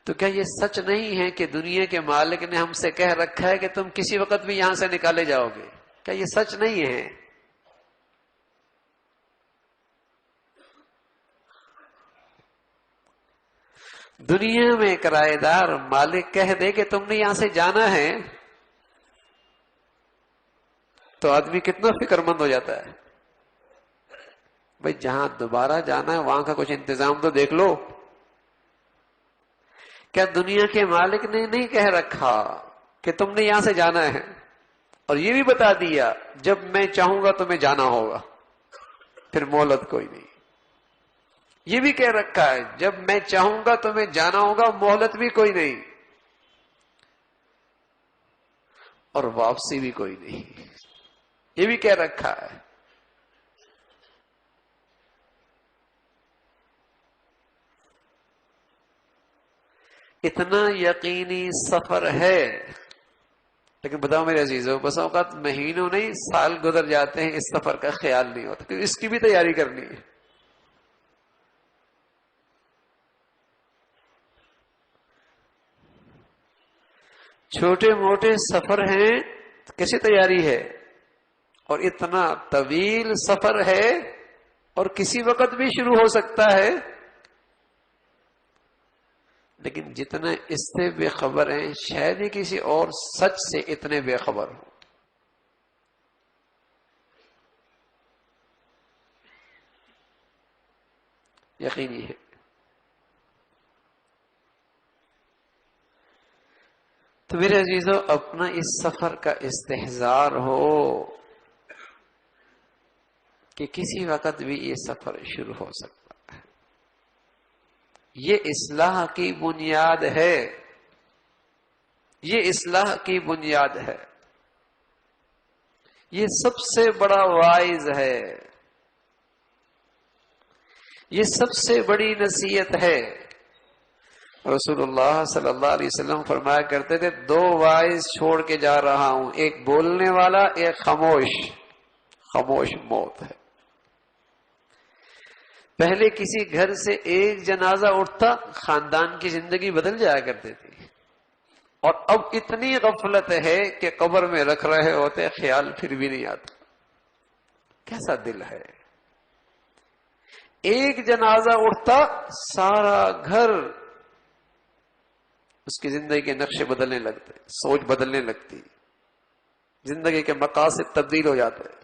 تو کیا یہ سچ نہیں ہے کہ دنیا کے مالک نے ہم سے کہہ رکھا ہے کہ تم کسی وقت بھی یہاں سے نکالے جاؤ گے؟ کیا یہ سچ نہیں ہے؟ دنیا میں کرایہ دار مالک کہہ دے کہ تم نے یہاں سے جانا ہے تو آدمی کتنا فکر مند ہو جاتا ہے. بھئی جہاں دوبارہ جانا ہے وہاں کا کچھ انتظام تو دیکھ لو. کیا دنیا کے مالک نے نہیں کہہ رکھا کہ تم نے یہاں سے جانا ہے، اور یہ بھی بتا دیا جب میں چاہوں گا تمہیں جانا ہوگا، پھر مہلت کوئی نہیں. یہ بھی کہہ رکھا ہے جب میں چاہوں گا تمہیں جانا ہوگا، مہلت بھی کوئی نہیں، اور واپسی بھی کوئی نہیں. یہ بھی کہہ رکھا ہے. اتنا یقینی سفر ہے. لیکن بتاؤ میرے عزیزوں، بس اوقات مہینوں نہیں سال گزر جاتے ہیں، اس سفر کا خیال نہیں ہوتا کہ اس کی بھی تیاری کرنی ہے. چھوٹے موٹے سفر ہیں، کیسی تیاری ہے، اور اتنا طویل سفر ہے اور کسی وقت بھی شروع ہو سکتا ہے. لیکن جتنے اس سے بے خبر ہیں شاید ہی کسی اور سچ سے اتنے بے خبر ہوں. یقینی ہے. تو میرے عزیزو، اپنا اس سفر کا استحضار ہو کہ کسی وقت بھی یہ سفر شروع ہو سکتا ہے. یہ اصلاح کی بنیاد ہے. یہ اصلاح کی بنیاد ہے. یہ سب سے بڑا واعظ ہے. یہ سب سے بڑی نصیحت ہے. رسول اللہ صلی اللہ علیہ وسلم فرمایا کرتے تھے، دو واعظ چھوڑ کے جا رہا ہوں، ایک بولنے والا، ایک خاموش. خاموش موت ہے. پہلے کسی گھر سے ایک جنازہ اٹھتا خاندان کی زندگی بدل جایا کرتی تھی، اور اب اتنی غفلت ہے کہ قبر میں رکھ رہے ہوتے خیال پھر بھی نہیں آتا. کیسا دل ہے. ایک جنازہ اٹھتا سارا گھر، اس کی زندگی کے نقشے بدلنے لگتے، سوچ بدلنے لگتی، زندگی کے مقاصد تبدیل ہو جاتے.